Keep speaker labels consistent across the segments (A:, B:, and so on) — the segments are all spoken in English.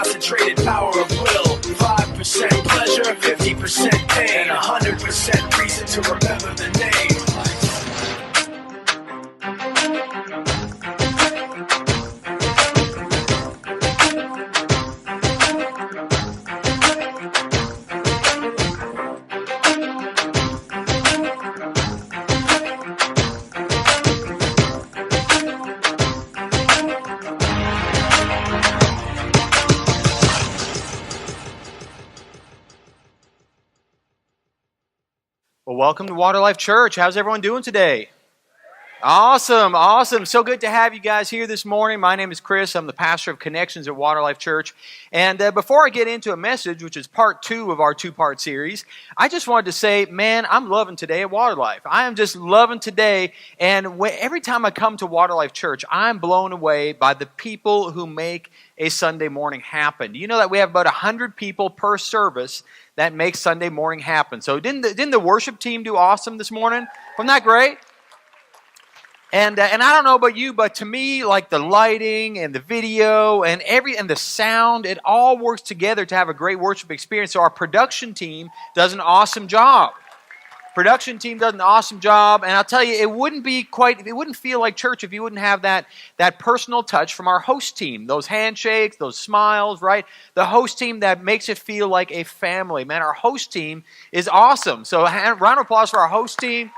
A: concentrated power of will. 5% pleasure, 50% pain, 100% reason to remember the name.
B: Well, welcome to Water Life Church. How's everyone doing today? Awesome. So good to have you guys here this morning. My name is Chris. I'm the pastor of Connections at Water Life Church. And before I get into a message, which is part 2 of our 2-part series, I just wanted to say, man, I'm loving today at Water Life. I am just loving today. And every time I come to Water Life Church, I'm blown away by the people who make a Sunday morning happen. Do you know that we have about 100 people per service that makes Sunday morning happen? So didn't the worship team do awesome this morning? Wasn't that great? And I don't know about you, but to me, like the lighting and the video and the sound, it all works together to have a great worship experience. So our production team does an awesome job. And I'll tell you, it wouldn't feel like church if you wouldn't have that personal touch from our host team. Those handshakes, those smiles, right? The host team that makes it feel like a family. Man, our host team is awesome. So round of applause for our host team,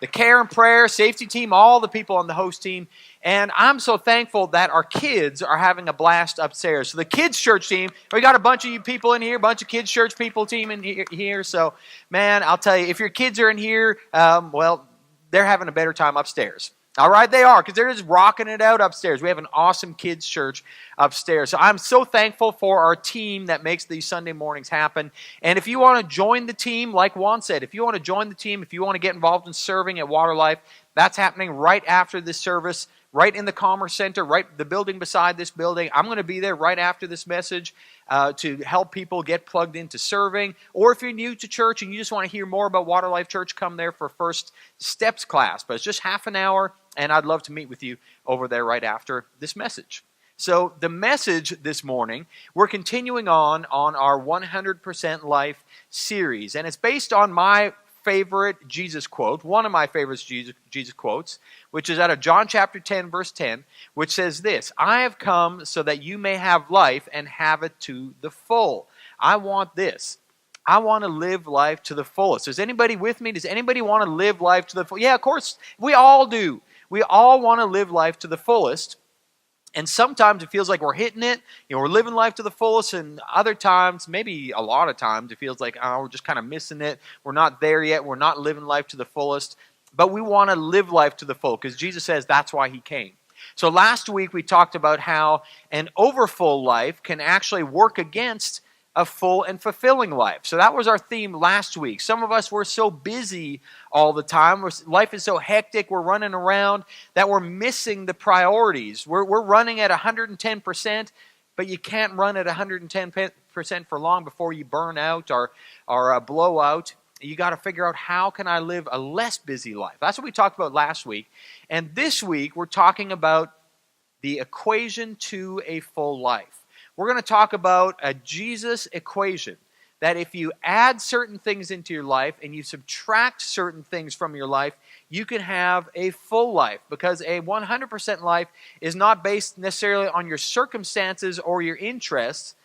B: the care and prayer, safety team, all the people on the host team. And I'm so thankful that our kids are having a blast upstairs. So the kids' church team, we got a bunch of you people in here, a bunch of kids' church people team in here. So, man, I'll tell you, if your kids are in here, well, they're having a better time upstairs. All right, they are, because they're just rocking it out upstairs. We have an awesome kids' church upstairs. So I'm so thankful for our team that makes these Sunday mornings happen. And if you want to join the team, like Juan said, if you want to join the team, if you want to get involved in serving at Water Life, that's happening right after this service, right in the Commerce Center, right the building beside this building. I'm going to be there right after this message to help people get plugged into serving. Or if you're new to church and you just want to hear more about Water Life Church, come there for First Steps class. But it's just half an hour, and I'd love to meet with you over there right after this message. So the message this morning, we're continuing on our 100% Life series. And it's based on my favorite Jesus quote, one of my favorite Jesus quotes, which is out of John chapter 10, verse 10, which says this: I have come so that you may have life and have it to the full. I want this. I want to live life to the fullest. Is anybody with me? Does anybody want to live life to the full? Yeah, of course, we all do. We all want to live life to the fullest. And sometimes it feels like we're hitting it, we're living life to the fullest, and other times, maybe a lot of times, it feels like, we're just kind of missing it. We're not there yet. We're not living life to the fullest. But we want to live life to the full, because Jesus says that's why He came. So last week we talked about how an overfull life can actually work against a full and fulfilling life. So that was our theme last week. Some of us, we're so busy all the time. Life is so hectic. We're running around that we're missing the priorities. We're running at 110%, but you can't run at 110% for long before you burn out or blow out. You got to figure out, how can I live a less busy life? That's what we talked about last week. And this week, we're talking about the equation to a full life. We're going to talk about a Jesus equation, that if you add certain things into your life and you subtract certain things from your life, you can have a full life, because a 100% life is not based necessarily on your circumstances or your interests.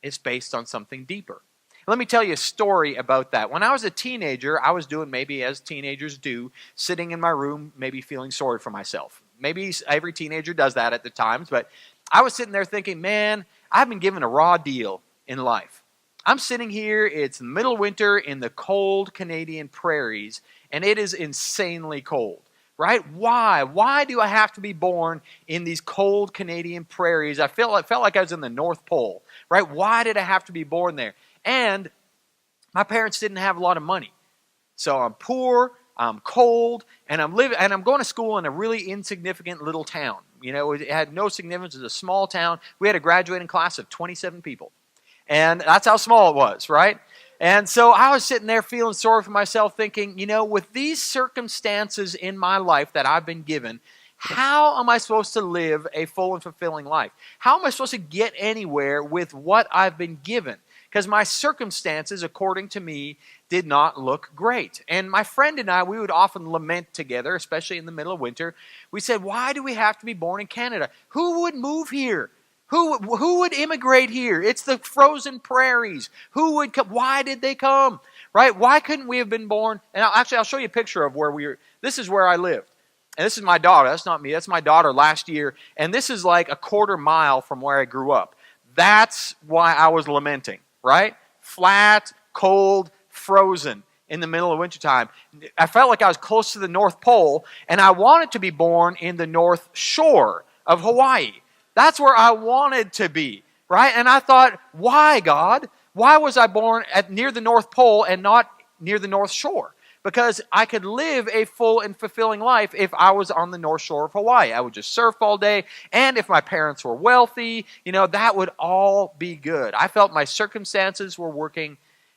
B: It's based on something deeper. Let me tell you a story about that. When I was a teenager, I was doing maybe as teenagers do, sitting in my room, maybe feeling sorry for myself. Maybe every teenager does that at the times, but I was sitting there thinking, man, I've been given a raw deal in life. I'm sitting here, it's the middle of winter in the cold Canadian prairies, and it is insanely cold, right? Why? Why do I have to be born in these cold Canadian prairies? I felt like I was in the North Pole, right? Why did I have to be born there? And my parents didn't have a lot of money. So I'm poor, I'm cold, and I'm going to school in a really insignificant little town. It had no significance. It was a small town. We had a graduating class of 27 people. And that's how small it was, right? And so I was sitting there feeling sorry for myself, thinking, with these circumstances in my life that I've been given, how am I supposed to live a full and fulfilling life? How am I supposed to get anywhere with what I've been given? Because my circumstances, according to me, did not look great. And my friend and I, we would often lament together, especially in the middle of winter. We said, why do we have to be born in Canada? Who would move here? Who would immigrate here? It's the frozen prairies. Who would come? Why did they come? Right? Why couldn't we have been born? And I'll show you a picture of where we were. This is where I lived. And this is my daughter. That's not me. That's my daughter last year. And this is like a quarter mile from where I grew up. That's why I was lamenting, right? Flat, cold, frozen in the middle of wintertime. I felt like I was close to the North Pole, and I wanted to be born in the North Shore of Hawaii. That's where I wanted to be, right? And I thought, why, God? Why was I born near the North Pole and not near the North Shore? Because I could live a full and fulfilling life if I was on the North Shore of Hawaii. I would just surf all day, and if my parents were wealthy, that would all be good. I felt my circumstances were working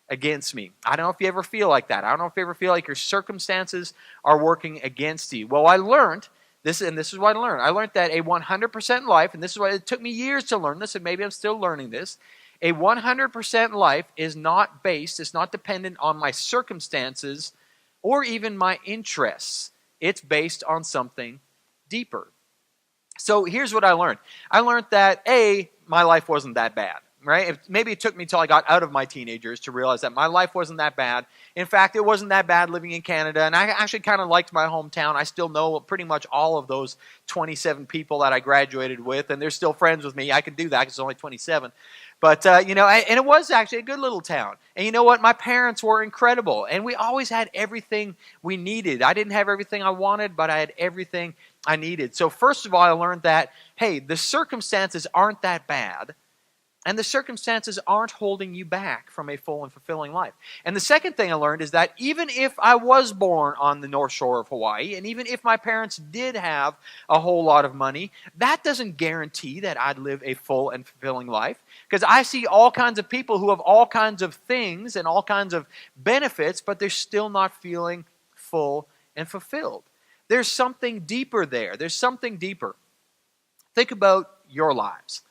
B: against me. I don't know if you ever feel like that. I don't know if you ever feel like your circumstances are working against you. Well, I learned this, and this is what I learned. I learned that a 100% life, and this is why it took me years to learn this, and maybe I'm still learning this, a 100% life is not based, it's not dependent on my circumstances or even my interests. It's based on something deeper. So here's what I learned. I learned that, my life wasn't that bad, right? Maybe it took me till I got out of my teenage years to realize that my life wasn't that bad. In fact, it wasn't that bad living in Canada, and I actually kind of liked my hometown. I still know pretty much all of those 27 people that I graduated with, and they're still friends with me. I can do that because it's only 27. But, and it was actually a good little town. And you know what? My parents were incredible. And we always had everything we needed. I didn't have everything I wanted, but I had everything I needed. So first of all, I learned that, hey, the circumstances aren't that bad. And the circumstances aren't holding you back from a full and fulfilling life. And the second thing I learned is that even if I was born on the North Shore of Hawaii, and even if my parents did have a whole lot of money, that doesn't guarantee that I'd live a full and fulfilling life. Because I see all kinds of people who have all kinds of things and all kinds of benefits, but they're still not feeling full and fulfilled. There's something deeper there. There's something deeper. Think about your lives.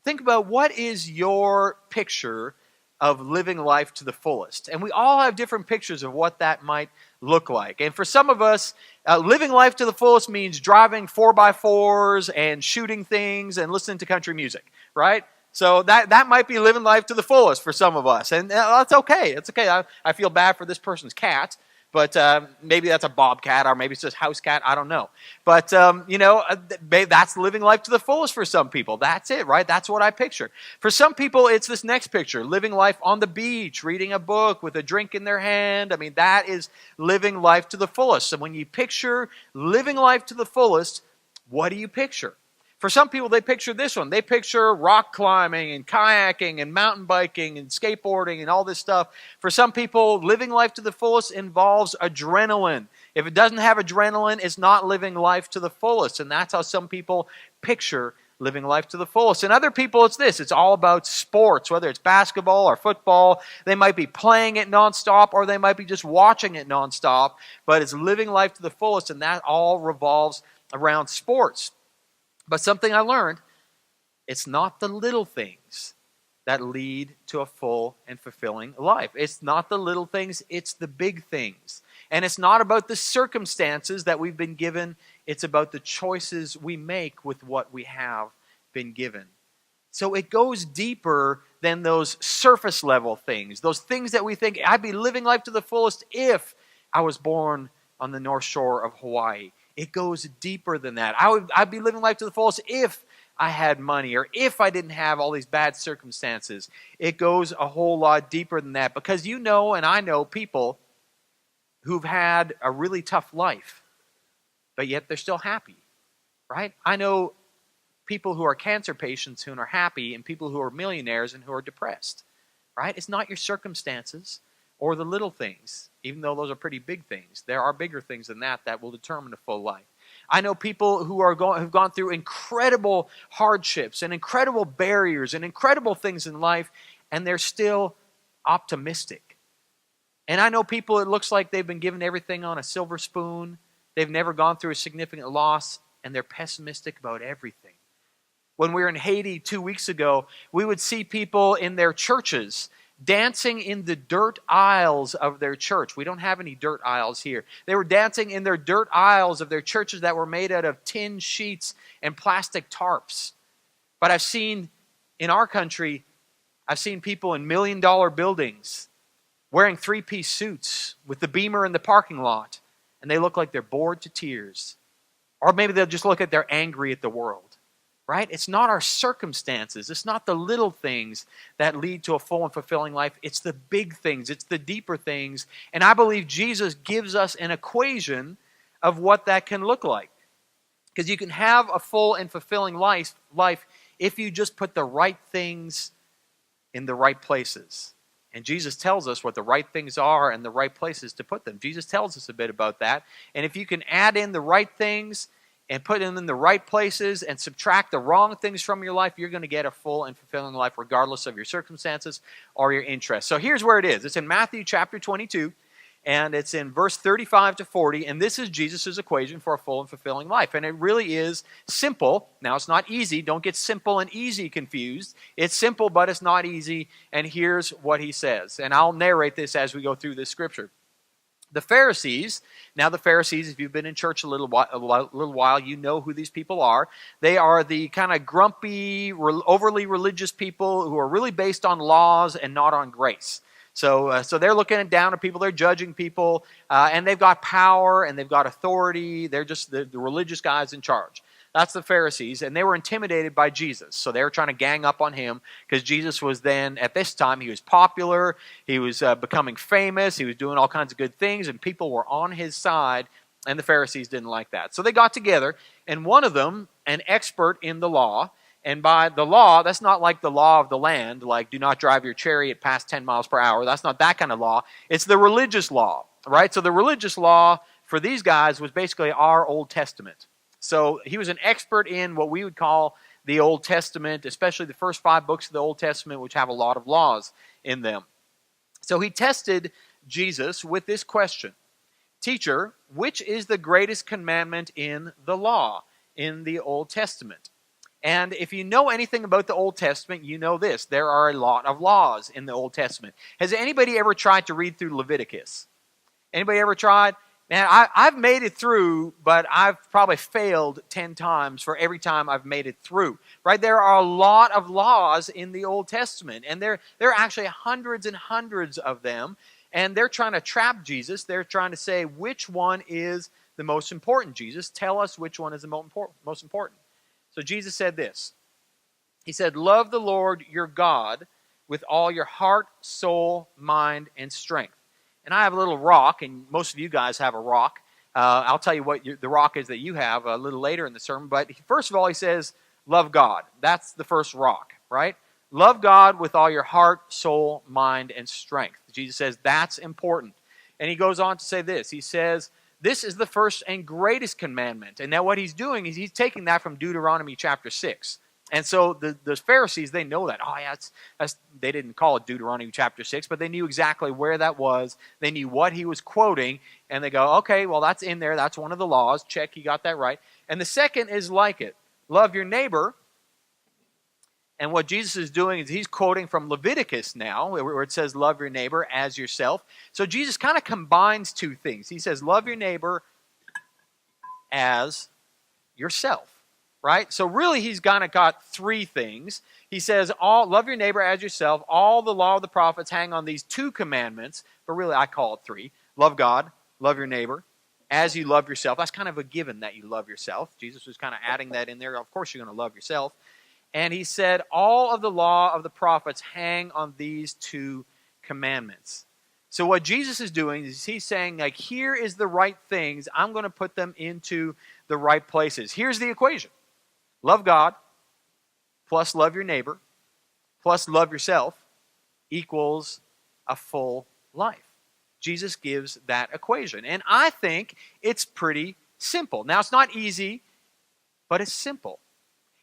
B: Think about what is your picture of living life to the fullest. And we all have different pictures of what that might look like. And for some of us, living life to the fullest means driving 4x4s and shooting things and listening to country music, right? So that might be living life to the fullest for some of us. And that's okay. It's okay. I feel bad for this person's cat. But maybe that's a bobcat, or maybe it's just house cat. I don't know. But, that's living life to the fullest for some people. That's it, right? That's what I picture. For some people, it's this next picture, living life on the beach, reading a book with a drink in their hand. I mean, that is living life to the fullest. So when you picture living life to the fullest, what do you picture? For some people, they picture this one. They picture rock climbing and kayaking and mountain biking and skateboarding and all this stuff. For some people, living life to the fullest involves adrenaline. If it doesn't have adrenaline, it's not living life to the fullest. And that's how some people picture living life to the fullest. And other people, it's this. It's all about sports, whether it's basketball or football. They might be playing it nonstop, or they might be just watching it nonstop. But it's living life to the fullest, and that all revolves around sports. But something I learned, it's not the little things that lead to a full and fulfilling life. It's not the little things, it's the big things. And it's not about the circumstances that we've been given, it's about the choices we make with what we have been given. So it goes deeper than those surface level things, those things that we think, I'd be living life to the fullest if I was born on the North Shore of Hawaii. It goes deeper than that. I'd be living life to the fullest if I had money, or if I didn't have all these bad circumstances. It goes a whole lot deeper than that, because you know and I know people who've had a really tough life, but yet they're still happy, right? I know people who are cancer patients who are happy, and people who are millionaires and who are depressed, right? It's not your circumstances or the little things, even though those are pretty big things. There are bigger things than that will determine a full life. I know people who have gone through incredible hardships and incredible barriers and incredible things in life, and they're still optimistic. And I know people, it looks like they've been given everything on a silver spoon. They've never gone through a significant loss, and they're pessimistic about everything. When we were in Haiti 2 weeks ago, we would see people in their churches dancing in the dirt aisles of their church. We don't have any dirt aisles here. They were dancing in their dirt aisles of their churches that were made out of tin sheets and plastic tarps. But I've seen, in our country, I've seen people in million-dollar buildings wearing three-piece suits with the Beamer in the parking lot, and they look like they're bored to tears. Or maybe they'll just look like they're angry at the world. Right? It's not our circumstances. It's not the little things that lead to a full and fulfilling life. It's the big things. It's the deeper things. And I believe Jesus gives us an equation of what that can look like. Because you can have a full and fulfilling life if you just put the right things in the right places. And Jesus tells us what the right things are and the right places to put them. Jesus tells us a bit about that. And if you can add in the right things and put them in the right places and subtract the wrong things from your life, you're going to get a full and fulfilling life regardless of your circumstances or your interests. So here's where it is. It's in Matthew chapter 22, and it's in verse 35 to 40, and this is Jesus' equation for a full and fulfilling life. And it really is simple. Now, it's not easy. Don't get simple and easy confused. It's simple, but it's not easy, and here's what he says. And I'll narrate this as we go through this scripture. The Pharisees, if you've been in church a little while, you know who these people are. They are the kind of grumpy, overly religious people who are really based on laws and not on grace. So they're looking down at people, they're judging people, and they've got power and they've got authority. They're just the religious guys in charge. That's the Pharisees, and they were intimidated by Jesus. So they were trying to gang up on him because Jesus was then, at this time, he was popular, he was becoming famous, he was doing all kinds of good things, and people were on his side, and the Pharisees didn't like that. So they got together, and one of them, an expert in the law, and by the law, that's not like the law of the land, like do not drive your chariot past 10 miles per hour. That's not that kind of law. It's the religious law, right? So the religious law for these guys was basically our Old Testament. So he was an expert in what we would call the Old Testament, especially the first 5 books of the Old Testament, which have a lot of laws in them. So he tested Jesus with this question. Teacher, which is the greatest commandment in the law, in the Old Testament? And if you know anything about the Old Testament, you know this. There are a lot of laws in the Old Testament. Has anybody ever tried to read through Leviticus? Anybody ever tried? Man, I've made it through, but I've probably failed 10 times for every time I've made it through. Right? There are a lot of laws in the Old Testament, and there are actually hundreds and hundreds of them, and they're trying to trap Jesus. They're trying to say, which one is the most important, Jesus? Tell us which one is the most important. So Jesus said this. He said, love the Lord your God with all your heart, soul, mind, and strength. And I have a little rock, and most of you guys have a rock. I'll tell you what the rock is that you have a little later in the sermon. But first of all, he says, love God. That's the first rock, right? Love God with all your heart, soul, mind, and strength. Jesus says that's important. And he goes on to say this. He says, this is the first and greatest commandment. And now what he's doing is he's taking that from Deuteronomy chapter 6. And so the Pharisees, they know that. Oh, yeah, they didn't call it Deuteronomy chapter 6, but they knew exactly where that was. They knew what he was quoting. And they go, okay, well, that's in there. That's one of the laws. Check, you got that right. And the second is like it. Love your neighbor. And what Jesus is doing is he's quoting from Leviticus now, where it says, love your neighbor as yourself. So Jesus kind of combines two things. He says, love your neighbor as yourself. Right? So really he's kind of got 3 things. He says, love your neighbor as yourself. All the law of the prophets hang on these 2 commandments, but really I call it 3. Love God, love your neighbor, as you love yourself. That's kind of a given that you love yourself. Jesus was kind of adding that in there. Of course you're going to love yourself. And he said, all of the law of the prophets hang on these 2 commandments. So what Jesus is doing is he's saying, like, here is the right things. I'm going to put them into the right places. Here's the equation. Love God, plus love your neighbor, plus love yourself, equals a full life. Jesus gives that equation. And I think it's pretty simple. Now, it's not easy, but it's simple.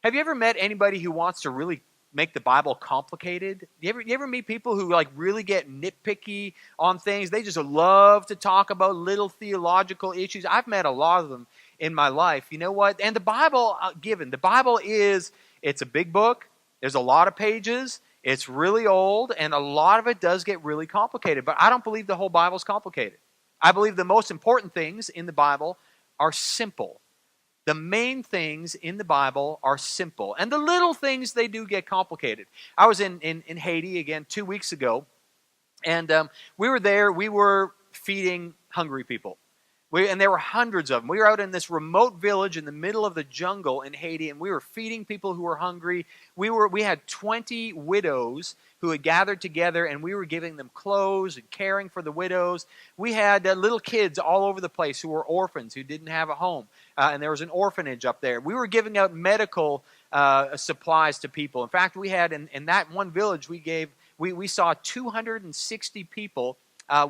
B: Have you ever met anybody who wants to really make the Bible complicated? You ever meet people who like really get nitpicky on things? They just love to talk about little theological issues. I've met a lot of them in my life, you know what? And the Bible, the Bible it's a big book. There's a lot of pages. It's really old, and a lot of it does get really complicated. But I don't believe the whole Bible is complicated. I believe the most important things in the Bible are simple. The main things in the Bible are simple. And the little things, they do get complicated. I was in Haiti, again, 2 weeks ago. And we were there. We were feeding hungry people. And there were hundreds of them. We were out in this remote village in the middle of the jungle in Haiti, and we were feeding people who were hungry. We had 20 widows who had gathered together, and we were giving them clothes and caring for the widows. We had little kids all over the place who were orphans, who didn't have a home. And there was an orphanage up there. We were giving out medical supplies to people. In fact, we had, in that one village, we saw 260 people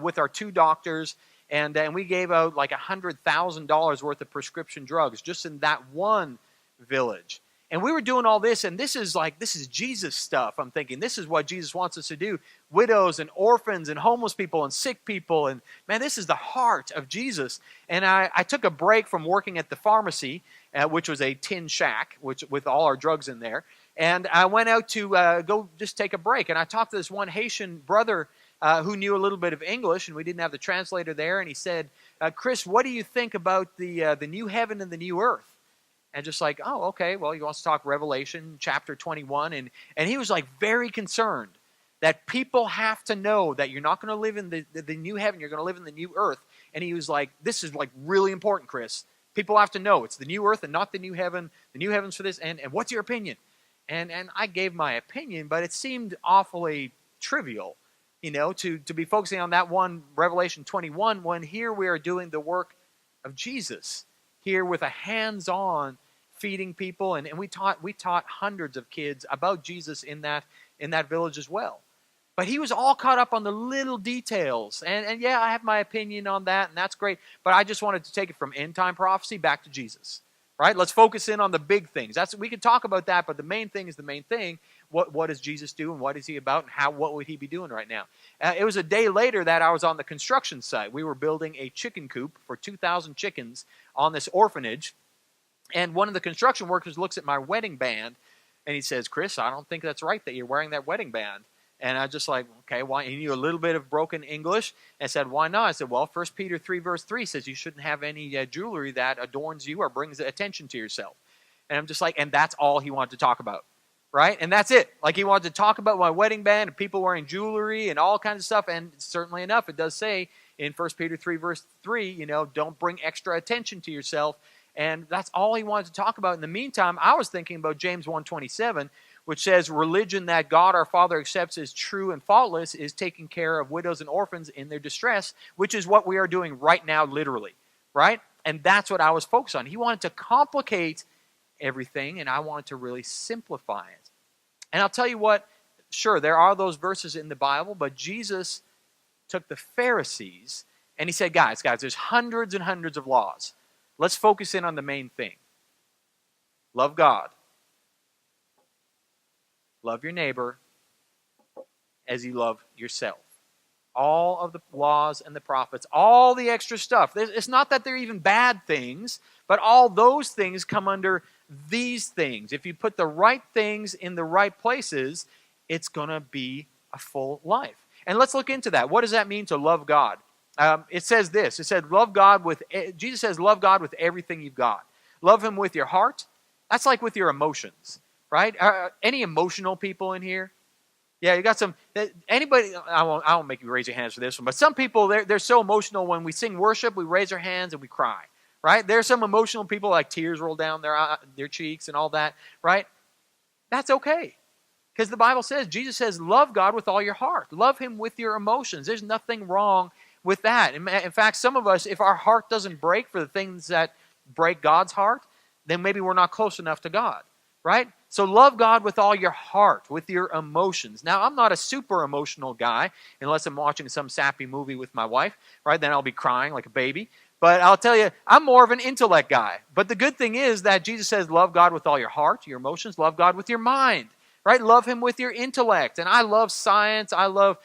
B: with our 2 doctors. And we gave out like $100,000 worth of prescription drugs just in that one village. And we were doing all this, and this is Jesus stuff. I'm thinking, this is what Jesus wants us to do. Widows and orphans and homeless people and sick people. And man, this is the heart of Jesus. And I took a break from working at the pharmacy, which was a tin shack, with all our drugs in there. And I went out to go just take a break. And I talked to this one Haitian brother who knew a little bit of English, and we didn't have the translator there, and he said, Chris, what do you think about the new heaven and the new earth? And just like, oh, okay, well, he wants to talk Revelation chapter 21, and he was like very concerned that people have to know that you're not going to live in the new heaven, you're going to live in the new earth. And he was like, this is like really important, Chris. People have to know it's the new earth and not the new heaven. The new heaven's for this, and what's your opinion? And I gave my opinion, but it seemed awfully trivial, to be focusing on that one, Revelation 21, when here we are doing the work of Jesus, here with a hands-on feeding people, and we taught hundreds of kids about Jesus in that village as well. But he was all caught up on the little details, and yeah, I have my opinion on that, and that's great, but I just wanted to take it from end-time prophecy back to Jesus, right? Let's focus in on the big things. We can talk about that, but the main thing is the main thing. What does Jesus do, and what is he about, and what would he be doing right now? It was a day later that I was on the construction site. We were building a chicken coop for 2,000 chickens on this orphanage, and one of the construction workers looks at my wedding band, and he says, Chris, I don't think that's right that you're wearing that wedding band. And I just like, okay, why? He knew a little bit of broken English, and said, why not? I said, well, 1 Peter 3, verse 3 says you shouldn't have any jewelry that adorns you or brings attention to yourself. And I'm just like, and that's all he wanted to talk about. Right? And that's it. Like, he wanted to talk about my wedding band and people wearing jewelry and all kinds of stuff. And certainly enough, it does say in 1 Peter 3, verse 3, don't bring extra attention to yourself. And that's all he wanted to talk about. In the meantime, I was thinking about James 1:27, which says, religion that God our Father accepts as true and faultless is taking care of widows and orphans in their distress, which is what we are doing right now, literally. Right? And that's what I was focused on. He wanted to complicate everything, and I wanted to really simplify it. And I'll tell you what, sure, there are those verses in the Bible, but Jesus took the Pharisees and he said, guys, there's hundreds and hundreds of laws. Let's focus in on the main thing. Love God. Love your neighbor as you love yourself. All of the laws and the prophets, all the extra stuff. It's not that they're even bad things, but all those things come under these things. If you put the right things in the right places, it's going to be a full life. And let's look into that. What does that mean to love God? It says this. It said, Jesus says, love God with everything you've got. Love him with your heart. That's like with your emotions, right? Any emotional people in here? Yeah, you got some. Anybody? I won't make you raise your hands for this one. But some people, they're so emotional when we sing worship, we raise our hands and we cry. Right? There's some emotional people, like tears roll down their cheeks and all that. Right? That's okay, because the Bible says, Jesus says, love God with all your heart. Love him with your emotions. There's nothing wrong with that. In fact, some of us, if our heart doesn't break for the things that break God's heart, then maybe we're not close enough to God. Right? So love God with all your heart, with your emotions. Now, I'm not a super emotional guy, unless I'm watching some sappy movie with my wife, right? Then I'll be crying like a baby. But I'll tell you, I'm more of an intellect guy. But the good thing is that Jesus says, love God with all your heart, your emotions, love God with your mind, right? Love him with your intellect. And I love science. I love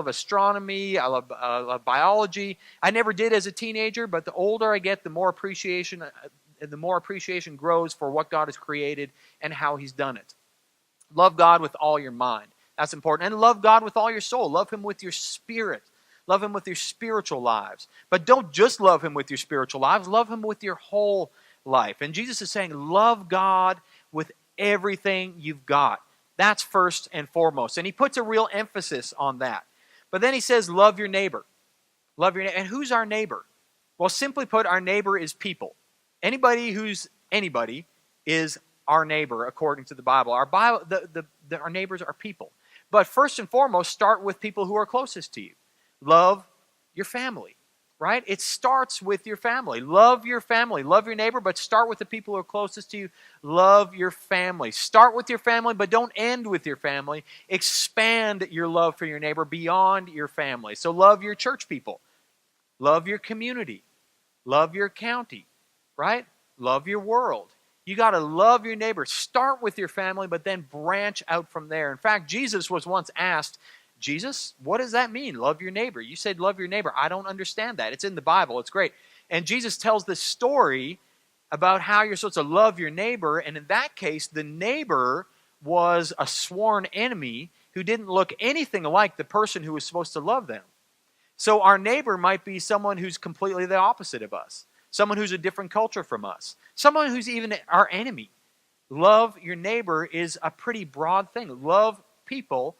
B: astronomy. I love biology. I never did as a teenager, but the older I get, the more appreciation grows for what God has created and how he's done it. Love God with all your mind. That's important. And love God with all your soul. Love him with your spirit. Love him with your spiritual lives. But don't just love him with your spiritual lives. Love him with your whole life. And Jesus is saying, love God with everything you've got. That's first and foremost. And he puts a real emphasis on that. But then he says, love your neighbor. Love your neighbor. And who's our neighbor? Well, simply put, our neighbor is people. Anybody who's anybody is our neighbor, according to the Bible. Our neighbors are people. But first and foremost, start with people who are closest to you. Love your family, right? It starts with your family. Love your family. Love your neighbor, but start with the people who are closest to you. Love your family. Start with your family, but don't end with your family. Expand your love for your neighbor beyond your family. So love your church people. Love your community. Love your county, right? Love your world. You got to love your neighbor. Start with your family, but then branch out from there. In fact, Jesus was once asked, Jesus, what does that mean? Love your neighbor. You said love your neighbor. I don't understand that. It's in the Bible. It's great. And Jesus tells this story about how you're supposed to love your neighbor. And in that case, the neighbor was a sworn enemy who didn't look anything like the person who was supposed to love them. So our neighbor might be someone who's completely the opposite of us. Someone who's a different culture from us. Someone who's even our enemy. Love your neighbor is a pretty broad thing. Love people,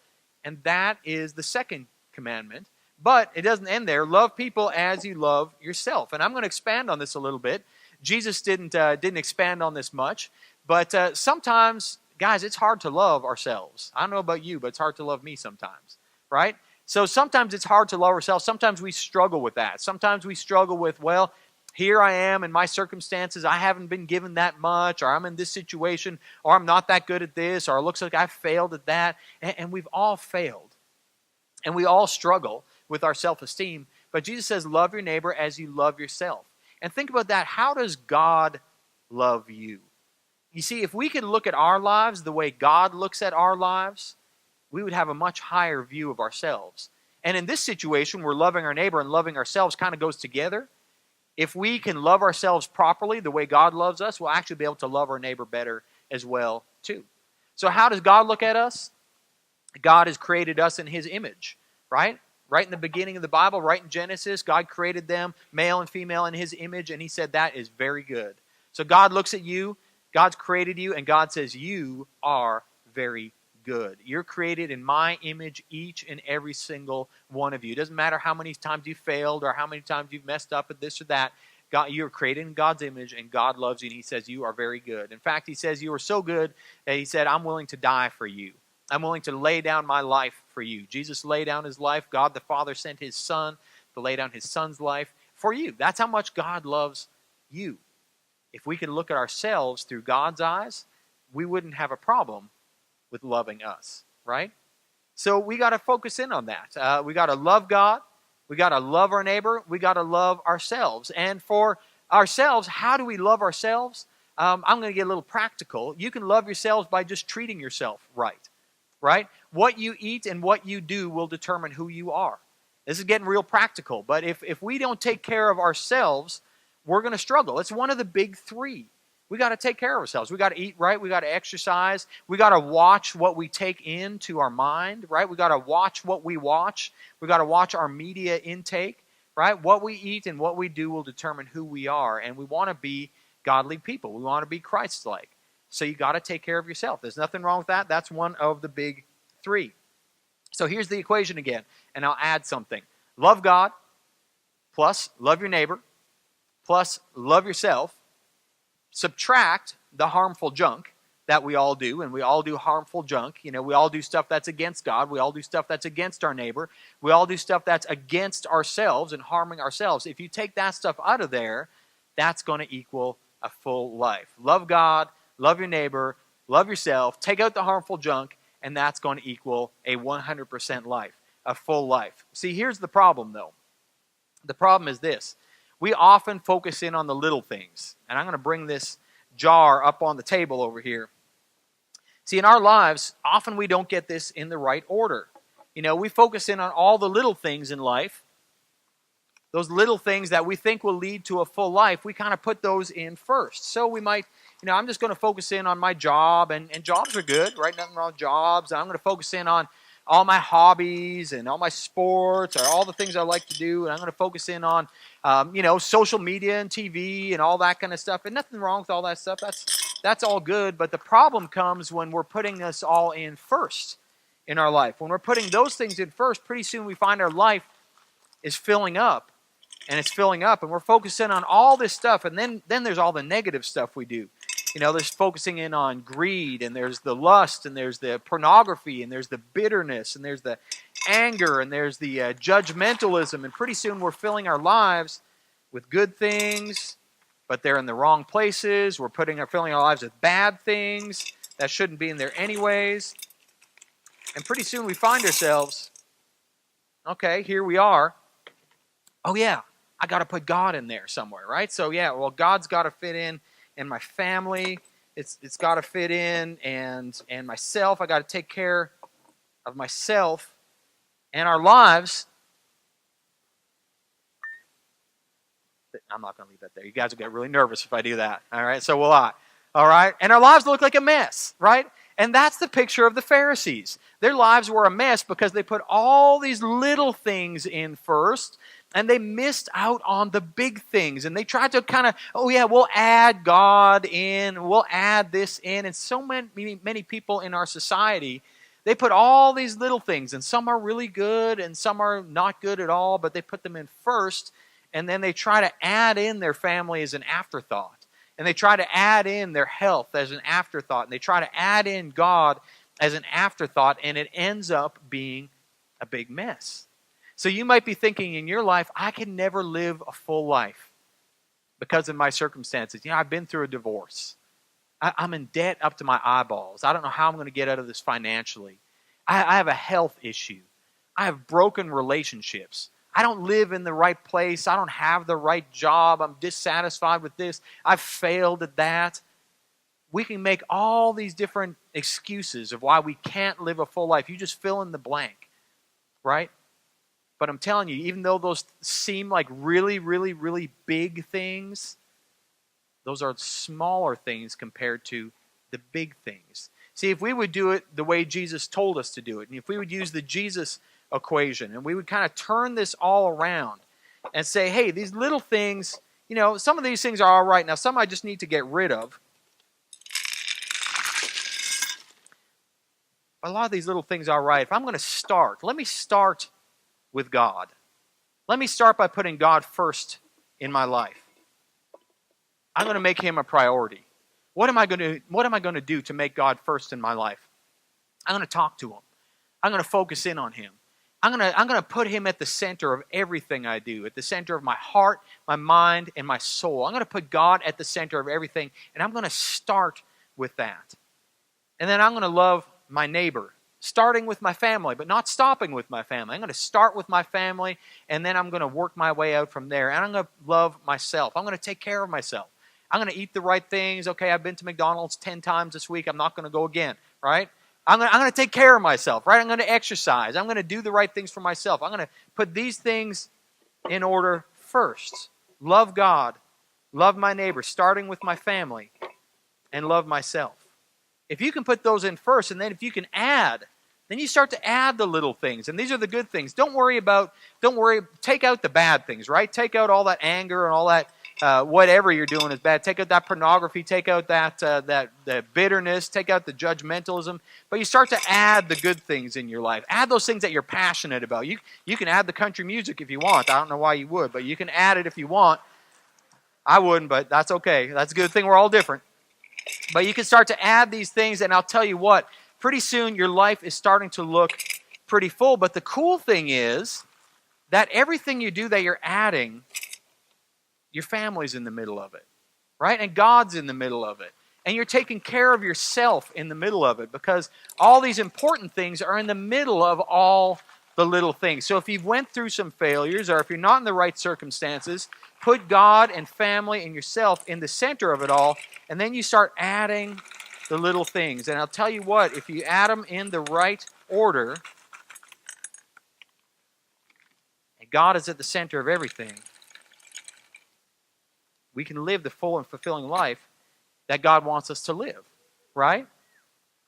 B: and that is the second commandment. But it doesn't end there. Love people as you love yourself. And I'm going to expand on this a little bit. Jesus didn't expand on this much. But sometimes, guys, it's hard to love ourselves. I don't know about you, but it's hard to love me sometimes. Right? So sometimes it's hard to love ourselves. Sometimes we struggle with that. Sometimes we struggle with, well, here I am in my circumstances. I haven't been given that much, or I'm in this situation, or I'm not that good at this, or it looks like I failed at that. And we've all failed. And we all struggle with our self-esteem. But Jesus says, love your neighbor as you love yourself. And think about that. How does God love you? You see, if we could look at our lives the way God looks at our lives, we would have a much higher view of ourselves. And in this situation, where loving our neighbor and loving ourselves kind of goes together, if we can love ourselves properly the way God loves us, we'll actually be able to love our neighbor better as well, too. So how does God look at us? God has created us in his image, right? Right in the beginning of the Bible, right in Genesis, God created them, male and female, in his image, and he said that is very good. So God looks at you, God's created you, and God says you are very good. You're created in my image, each and every single one of you. It doesn't matter how many times you failed or how many times you've messed up at this or that. God, you're created in God's image, and God loves you, and he says you are very good. In fact, he says you are so good that he said, I'm willing to die for you. I'm willing to lay down my life for you. Jesus laid down his life. God the Father sent his Son to lay down his Son's life for you. That's how much God loves you. If we could look at ourselves through God's eyes, we wouldn't have a problem with loving us, right? So we got to focus in on that. We got to love God. We got to love our neighbor. We got to love ourselves. And for ourselves, how do we love ourselves? I'm going to get a little practical. You can love yourselves by just treating yourself right? What you eat and what you do will determine who you are. This is getting real practical. But if we don't take care of ourselves, we're going to struggle. It's one of the big three. We got to take care of ourselves. We got to eat right. We got to exercise. We got to watch what we take into our mind, right? We got to watch what we watch. We got to watch our media intake, right? What we eat and what we do will determine who we are. And we want to be godly people. We want to be Christ-like. So you got to take care of yourself. There's nothing wrong with that. That's one of the big three. So here's the equation again, and I'll add something. Love God plus love your neighbor plus love yourself. Subtract the harmful junk that we all do, and we all do harmful junk. You know, we all do stuff that's against God. We all do stuff that's against our neighbor. We all do stuff that's against ourselves and harming ourselves. If you take that stuff out of there, that's going to equal a full life. Love God, love your neighbor, love yourself, take out the harmful junk, and that's going to equal a 100% life, a full life. See, here's the problem, though. The problem is this. We often focus in on the little things. And I'm going to bring this jar up on the table over here. See, in our lives, often we don't get this in the right order. We focus in on all the little things in life. Those little things that we think will lead to a full life, we kind of put those in first. So we might, I'm just going to focus in on my job, and jobs are good, right? Nothing wrong with jobs. I'm going to focus in on all my hobbies and all my sports or all the things I like to do, and I'm going to focus in on, social media and TV and all that kind of stuff. And nothing wrong with all that stuff. That's all good, but the problem comes when we're putting this all in first in our life. When we're putting those things in first, pretty soon we find our life is filling up, and it's filling up, and we're focusing on all this stuff, and then there's all the negative stuff we do. There's focusing in on greed, and there's the lust, and there's the pornography, and there's the bitterness, and there's the anger, and there's the judgmentalism, and pretty soon we're filling our lives with good things, but they're in the wrong places. We're filling our lives with bad things that shouldn't be in there anyways. And pretty soon we find ourselves, okay, here we are. Oh yeah, I got to put God in there somewhere, right? So yeah, well, God's got to fit in my family. It's got to fit in, and myself. I got to take care of myself and our lives. I'm not going to leave that there. You guys will get really nervous if I do that. All right, so will I. All right, and our lives look like a mess, right? And that's the picture of the Pharisees. Their lives were a mess because they put all these little things in first, and they missed out on the big things. And they tried to kind of, we'll add God in, we'll add this in. And so many people in our society, they put all these little things, and some are really good and some are not good at all, but they put them in first, and then they try to add in their family as an afterthought. And they try to add in their health as an afterthought. And they try to add in God as an afterthought, and it ends up being a big mess. So you might be thinking in your life, I can never live a full life because of my circumstances. I've been through a divorce. I'm in debt up to my eyeballs. I don't know how I'm going to get out of this financially. I have a health issue. I have broken relationships. I don't live in the right place. I don't have the right job. I'm dissatisfied with this. I've failed at that. We can make all these different excuses of why we can't live a full life. You just fill in the blank, right? But I'm telling you, even though those seem like really, really, really big things, those are smaller things compared to the big things. See, if we would do it the way Jesus told us to do it, and if we would use the Jesus equation, and we would kind of turn this all around and say, hey, these little things, some of these things are all right. Now, some I just need to get rid of. But a lot of these little things are all right. If I'm going to start, let me start with God. Let me start by putting God first in my life. I'm going to make Him a priority. What am I going to do to make God first in my life? I'm going to talk to Him. I'm going to focus in on Him. I'm going to put Him at the center of everything I do, at the center of my heart, my mind, and my soul. I'm going to put God at the center of everything, and I'm going to start with that. And then I'm going to love my neighbor, starting with my family, but not stopping with my family. I'm going to start with my family, and then I'm going to work my way out from there. And I'm going to love myself. I'm going to take care of myself. I'm going to eat the right things. Okay, I've been to McDonald's 10 times this week. I'm not going to go again, right? I'm going to take care of myself, right? I'm going to exercise. I'm going to do the right things for myself. I'm going to put these things in order first. Love God, love my neighbor, starting with my family, and love myself. If you can put those in first, and then if you can add, then you start to add the little things. And these are the good things. Don't worry, take out the bad things, right? Take out all that anger and all that whatever you're doing is bad. Take out that pornography, take out that bitterness, take out the judgmentalism. But you start to add the good things in your life. Add those things that you're passionate about. You can add the country music if you want. I don't know why you would, but you can add it if you want. I wouldn't, but that's okay. That's a good thing. We're all different. But you can start to add these things, and I'll tell you what, pretty soon your life is starting to look pretty full. But the cool thing is that everything you do that you're adding, your family's in the middle of it, right? And God's in the middle of it. And you're taking care of yourself in the middle of it, because all these important things are in the middle of all the little things. So if you've went through some failures, or if you're not in the right circumstances, put God and family and yourself in the center of it all, and then you start adding the little things. And I'll tell you what, if you add them in the right order, and God is at the center of everything, we can live the full and fulfilling life that God wants us to live, right?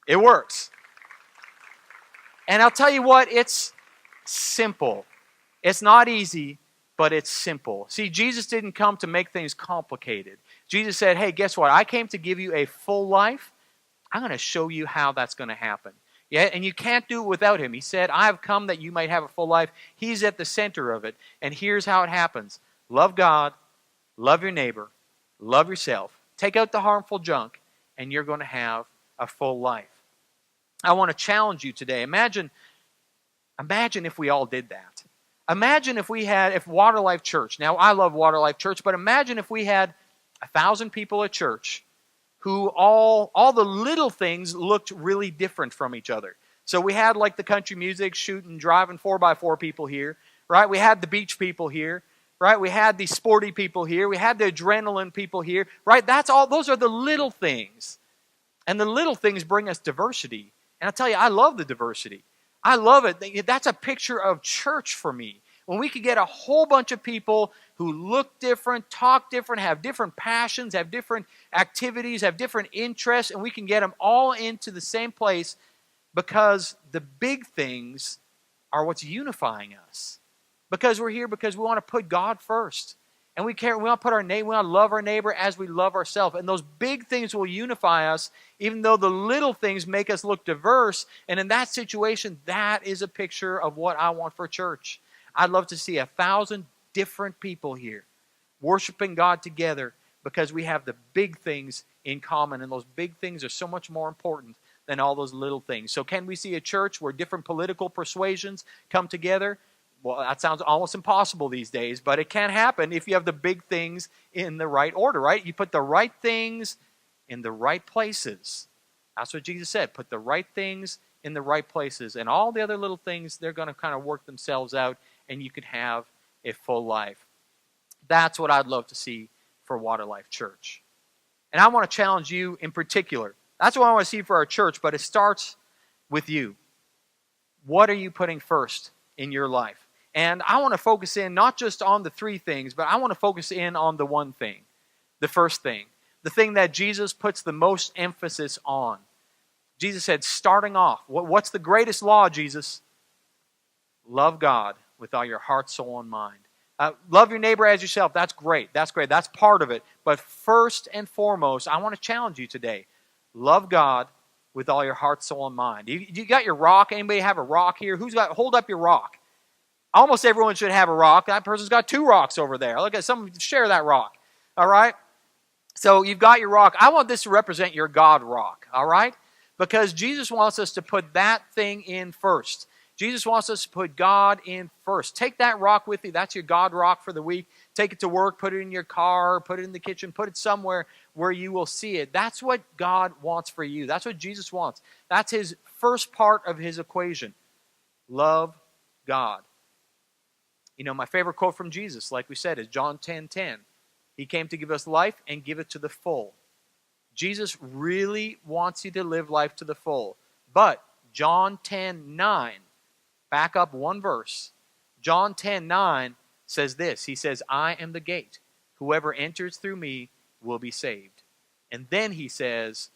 B: It works. And I'll tell you what, it's simple. It's not easy, but it's simple. See, Jesus didn't come to make things complicated. Jesus said, hey, guess what? I came to give you a full life. I'm going to show you how that's going to happen. Yeah, and you can't do it without him. He said, I have come that you might have a full life. He's at the center of it. And here's how it happens. Love God, love your neighbor, love yourself. Take out the harmful junk, and you're going to have a full life. I want to challenge you today. Imagine if we all did that. Imagine if Water Life Church, now I love Water Life Church, but imagine if we had 1,000 people at church who all the little things looked really different from each other. So we had like the country music, shooting, driving 4x4 people here, right? We had the beach people here, right? We had the sporty people here. We had the adrenaline people here, right? Those are the little things. And the little things bring us diversity. And I'll tell you, I love the diversity. I love it. That's a picture of church for me. When we could get a whole bunch of people who look different, talk different, have different passions, have different activities, have different interests, and we can get them all into the same place because the big things are what's unifying us. Because we're here because we want to put God first. And we want to put we want to love our neighbor as we love ourselves. And those big things will unify us, even though the little things make us look diverse. And in that situation, that is a picture of what I want for church. I'd love to see 1,000 different people here worshiping God together because we have the big things in common. And those big things are so much more important than all those little things. So can we see a church where different political persuasions come together? Well, that sounds almost impossible these days, but it can happen if you have the big things in the right order, right? You put the right things in the right places. That's what Jesus said. Put the right things in the right places. And all the other little things, they're going to kind of work themselves out, and you can have a full life. That's what I'd love to see for Water Life Church. And I want to challenge you in particular. That's what I want to see for our church, but it starts with you. What are you putting first in your life? And I want to focus in not just on the three things, but I want to focus in on the one thing, the first thing, the thing that Jesus puts the most emphasis on. Jesus said, starting off, what's the greatest law, Jesus? Love God with all your heart, soul, and mind. Love your neighbor as yourself. That's great. That's great. That's part of it. But first and foremost, I want to challenge you today. Love God with all your heart, soul, and mind. You got your rock? Anybody have a rock here? Hold up your rock. Almost everyone should have a rock. That person's got 2 rocks over there. Look at someone share that rock. All right? So you've got your rock. I want this to represent your God rock. All right? Because Jesus wants us to put that thing in first. Jesus wants us to put God in first. Take that rock with you. That's your God rock for the week. Take it to work. Put it in your car. Put it in the kitchen. Put it somewhere where you will see it. That's what God wants for you. That's what Jesus wants. That's his first part of his equation. Love God. You know, my favorite quote from Jesus, like we said, is John 10:10. He came to give us life and give it to the full. Jesus really wants you to live life to the full. But John 10:9, back up one verse. John 10:9 says this. He says, I am the gate. Whoever enters through me will be saved. And then he says,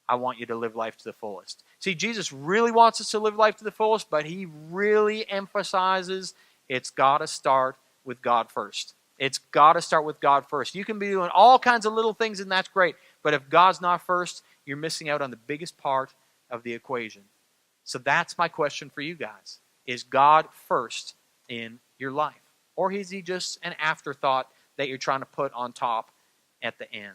B: I want you to live life to the fullest. See, Jesus really wants us to live life to the fullest, but he really emphasizes it's got to start with God first. It's got to start with God first. You can be doing all kinds of little things, and that's great. But if God's not first, you're missing out on the biggest part of the equation. So that's my question for you guys. Is God first in your life? Or is he just an afterthought that you're trying to put on top at the end?